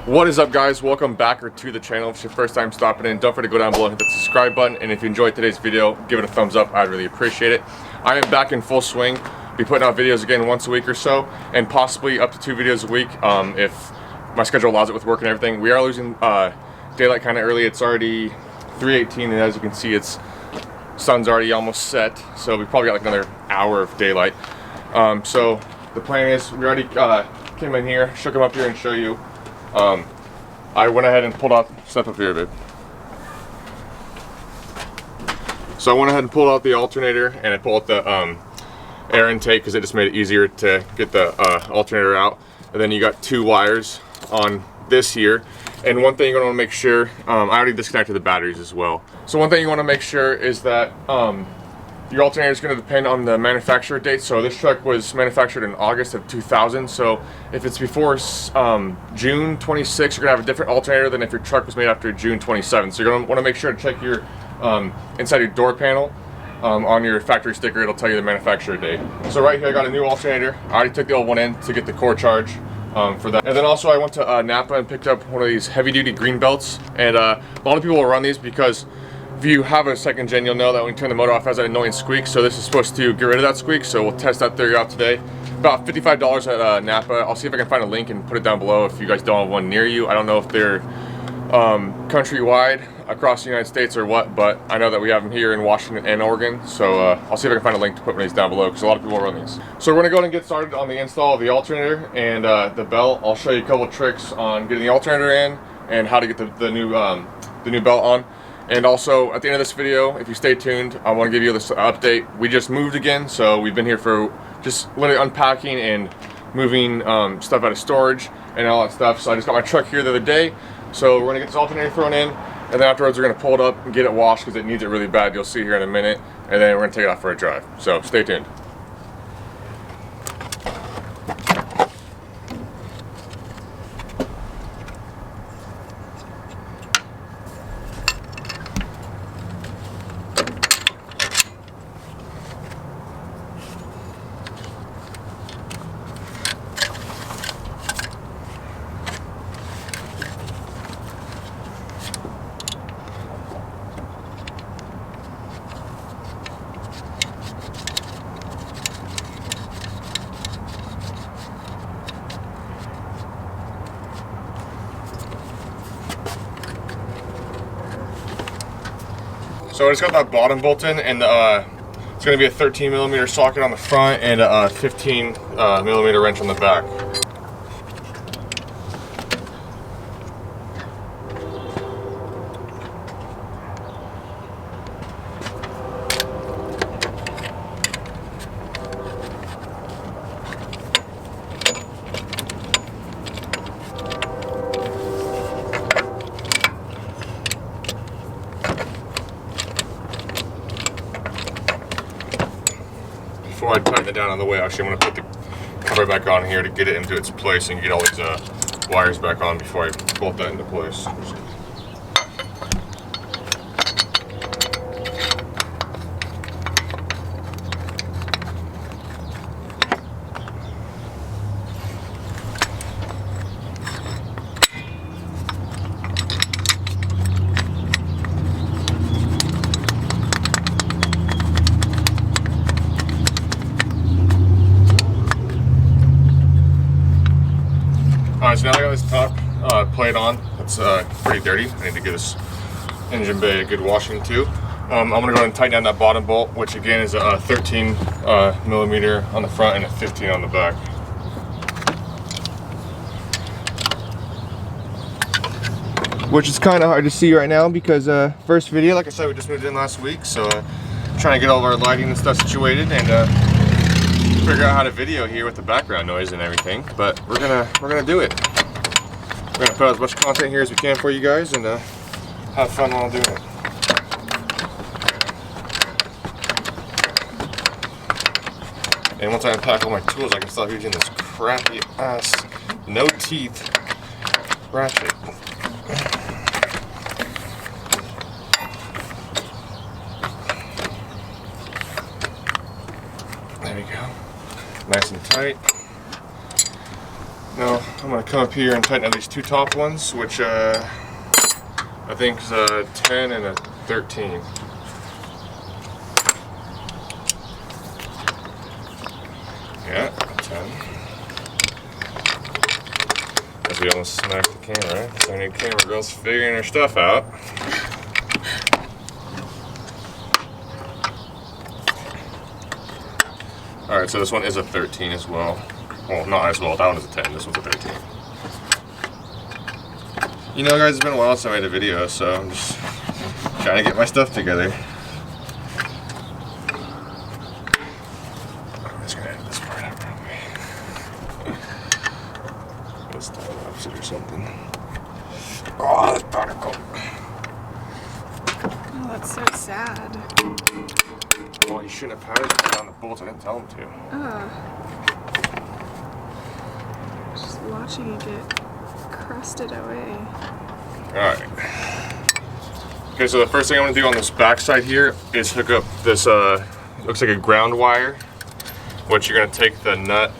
What is up, guys? Welcome back to the channel. If it's your first time stopping in, don't forget to go down below and hit that subscribe button, and if you enjoyed today's video, give it a thumbs up. I'd really appreciate it. I am back in full swing. Be putting out videos again once a week or so, and possibly up to 2 videos a week if my schedule allows it with work and everything. We are losing daylight kind of early. It's already 3:18, and as you can see, it's sun's already almost set, so we probably got like another hour of daylight. So the plan is, we already came in here, shook them up here and show you. I went ahead and pulled out, step up here, babe. So I went ahead and pulled out the alternator, and I pulled out the air intake because it just made it easier to get the alternator out. And then you got 2 wires on this here. And one thing you're going to want to make sure, I already disconnected the batteries as well. So one thing you want to make sure is that your alternator is going to depend on the manufacturer date. So this truck was manufactured in August of 2000. So if it's before June 26, you're going to have a different alternator than if your truck was made after June 27. So you're going to want to make sure to check your inside your door panel on your factory sticker. It'll tell you the manufacturer date. So right here I got a new alternator. I already took the old one in to get the core charge for that. And then also I went to Napa and picked up one of these heavy duty green belts. And a lot of people will run these because if you have a second gen, you'll know that when you turn the motor off, it has that annoying squeak. So this is supposed to get rid of that squeak. So we'll test that theory out today. About $55 at Napa. I'll see if I can find a link and put it down below if you guys don't have one near you. I don't know if they're countrywide across the United States or what, but I know that we have them here in Washington and Oregon. So I'll see if I can find a link to put one of these down below because a lot of people run these. So we're gonna go ahead and get started on the install of the alternator and the belt. I'll show you a couple tricks on getting the alternator in and how to get the new belt on. And also at the end of this video, if you stay tuned, I want to give you this update. We just moved again, so we've been here for just literally unpacking and moving stuff out of storage and all that stuff. So I just got my truck here the other day, so we're gonna get this alternator thrown in, and then afterwards we're gonna pull it up and get it washed because it needs it really bad. You'll see here in a minute, and then we're gonna take it out for a drive. So stay tuned. So I just got that bottom bolt in, and it's going to be a 13mm socket on the front and a 15mm wrench on the back. Before I tighten it down on the way, actually I'm going to put the cover back on here to get it into its place and get all these wires back on before I bolt that into place. Alright, so now I got this top plate on. It's pretty dirty. I need to give this engine bay a good washing too. I'm going to go ahead and tighten down that bottom bolt, which again is a 13mm on the front and a 15 on the back. Which is kind of hard to see right now because first video, like I said, we just moved in last week, so trying to get all of our lighting and stuff situated and figure out how to video here with the background noise and everything, but we're gonna do it. We're gonna put out as much content here as we can for you guys and have fun while doing it. And once I unpack all my tools, I can stop using this crappy ass no teeth ratchet. There we go. Nice and tight. Now I'm I'm going to come up here and tighten up these two top ones, which I think is a 10 and a 13. Yeah, 10. As we almost smacked the camera, so I need camera girls figuring their stuff out. Alright, so this one is a 13 as well. Well, not as well, that one is a 10, this one's a 13. You know guys, it's been a while since I made a video, so I'm just trying to get my stuff together. I'm just gonna edit this part out real quick. Let's tie it opposite or something. Oh, that's particle. Oh, that's so sad. Well, you shouldn't have powdered down the bolts, I didn't tell him to. Just watching it get crusted away. Alright. Okay, so the first thing I'm going to do on this back side here is hook up this, looks like a ground wire, which you're going to take the nut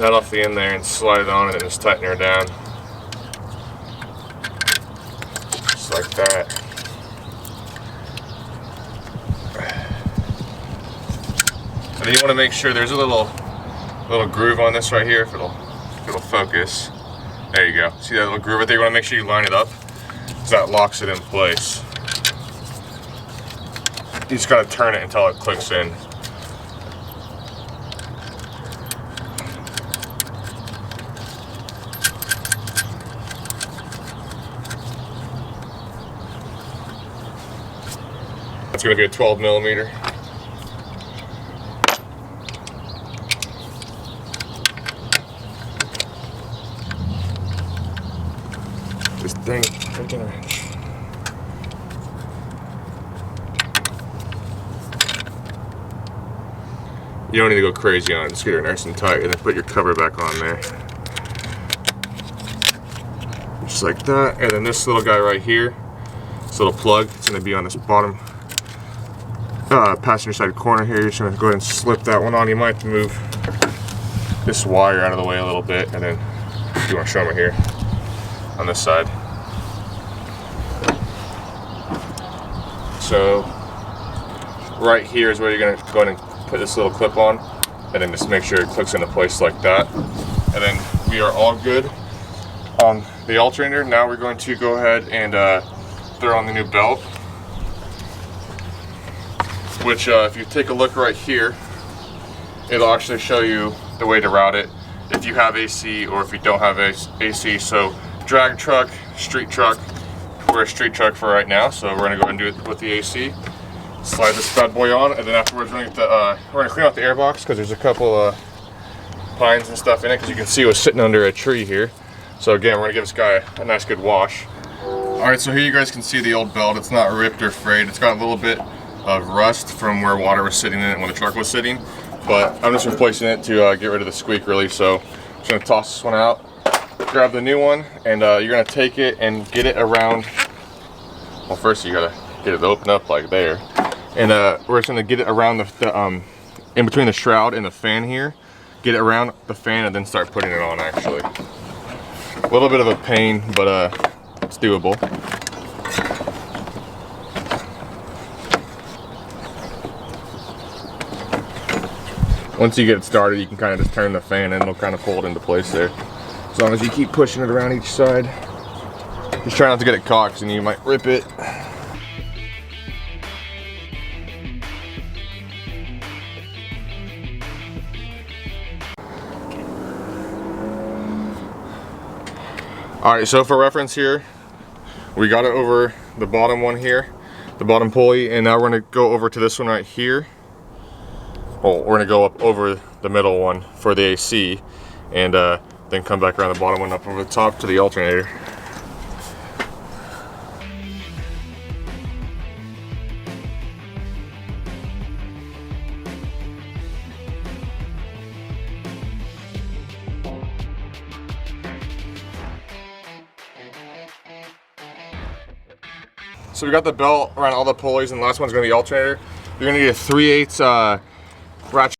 off the end there and slide it on and then just tighten her down. Just like that. And then you want to make sure there's a little groove on this right here if it'll focus. There you go. See that little groove right there? You want to make sure you line it up because that locks it in place. You just got to turn it until it clicks in. That's going to be a 12 millimeter. This dang freaking wrench. You don't need to go crazy on it, just get her nice and tight and then put your cover back on there. Just like that. And then this little guy right here, this little plug, it's going to be on this bottom passenger side corner here. You're just going to go ahead and slip that one on. You might have to move this wire out of the way a little bit, and then if you want to show them right here on this side. So right here is where you're going to go ahead and put this little clip on, and then just make sure it clicks into place like that. And then we are all good on the alternator. Now we're going to go ahead and throw on the new belt, which if you take a look right here, it'll actually show you the way to route it if you have AC or if you don't have AC. So drag truck, street truck. We're a street truck for right now, so we're gonna go ahead and do it with the AC. Slide this bad boy on, and then afterwards we're gonna clean out the airbox because there's a couple pines and stuff in it. Because you can see it was sitting under a tree here. So again, we're gonna give this guy a nice good wash. All right, so here you guys can see the old belt. It's not ripped or frayed. It's got a little bit of rust from where water was sitting in it when the truck was sitting. But I'm just replacing it to get rid of the squeak really. So I'm just gonna toss this one out, grab the new one, and you're gonna take it and get it around. Well, first you gotta get it to open up like there, and we're just gonna get it around the in between the shroud and the fan here. Get it around the fan and then start putting it on. Actually, a little bit of a pain, but it's doable. Once you get it started, you can kind of just turn the fan and it'll kind of pull it into place there. As long as you keep pushing it around each side. Just try not to get it caught because then you might rip it. Alright, so for reference here, we got it over the bottom one here, the bottom pulley, and now we're going to go over to this one right here. Well, we're going to go up over the middle one for the AC, and then come back around the bottom one up over the top to the alternator. So we got the belt around all the pulleys, and the last one's going to be the alternator. You're going to need a 3/8 ratchet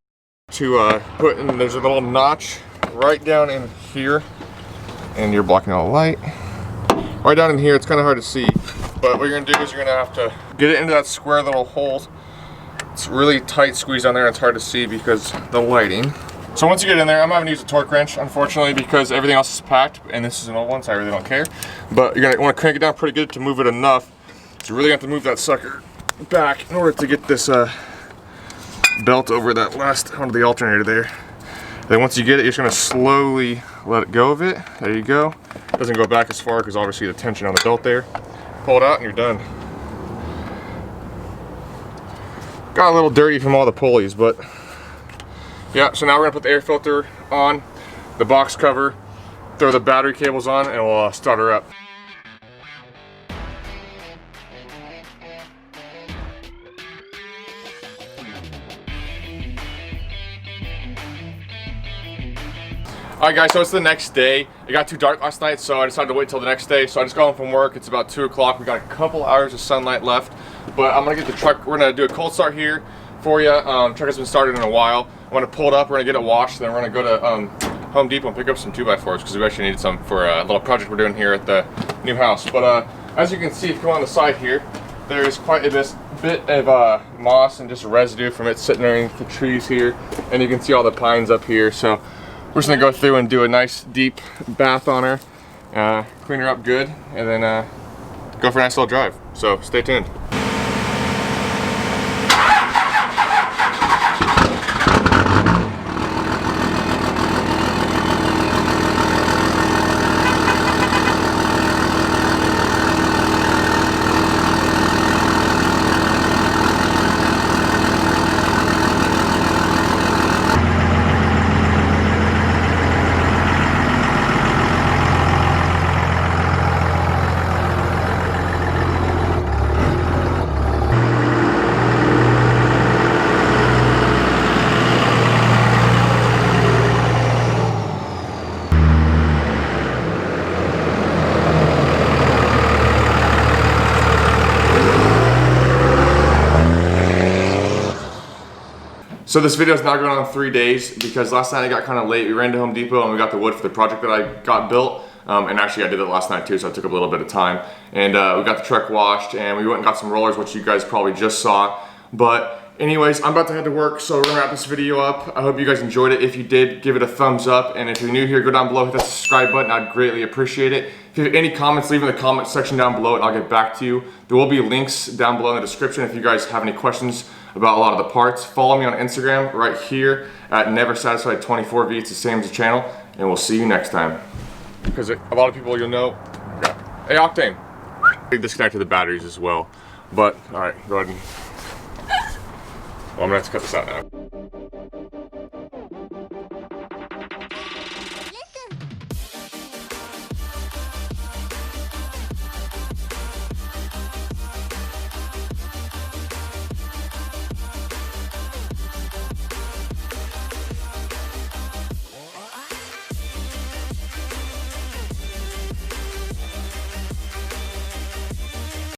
to put in. There's a little notch right down in here and you're blocking all the light. Right down in here, it's kind of hard to see, but what you're gonna do is you're gonna have to get it into that square little hole. It's really tight squeeze on there, and it's hard to see because the lighting. So once you get in there, I'm having to use a torque wrench, unfortunately, because everything else is packed, and this is an old one, so I really don't care. But you're gonna want to crank it down pretty good to move it enough. So you really have to move that sucker back in order to get this belt over that last onto the alternator there. Then once you get it, you're just gonna slowly let it go of it. There you go. Doesn't go back as far because obviously the tension on the belt there. Pull it out and you're done. Got a little dirty from all the pulleys, but yeah, so now we're gonna put the air filter on, the box cover, throw the battery cables on, and we'll start her up. Alright guys, so it's the next day. It got too dark last night, so I decided to wait till the next day. So I just got home from work. It's about 2 o'clock. We got a couple hours of sunlight left, but I'm gonna get the truck. We're gonna do a cold start here for you. Truck has been started in a while. I'm gonna pull it up. We're gonna get it washed. Then we're gonna go to Home Depot and pick up some 2x4s because we actually needed some for a little project we're doing here at the new house. But as you can see, if you come on the side here, there's quite a bit of moss and just residue from it sitting underneath the trees here, and you can see all the pines up here. So we're just gonna go through and do a nice deep bath on her, clean her up good, and then go for a nice little drive. So stay tuned. So this video is now going on 3 days because last night it got kind of late. We ran to Home Depot and we got the wood for the project that I got built. And actually I did it last night too, so it took a little bit of time. And we got the truck washed and we went and got some rollers, which you guys probably just saw. But anyways, I'm about to head to work, so we're gonna wrap this video up. I hope you guys enjoyed it. If you did, give it a thumbs up. And if you're new here, go down below, hit that subscribe button. I'd greatly appreciate it. If you have any comments, leave in the comment section down below and I'll get back to you. There will be links down below in the description if you guys have any questions about a lot of the parts. Follow me on Instagram right here at NeverSatisfied24V. It's the same as the channel, and we'll see you next time. Because a lot of people you'll know, yeah. Hey Octane, we disconnected the batteries as well. But all right, go ahead and, well, I'm gonna have to cut this out now.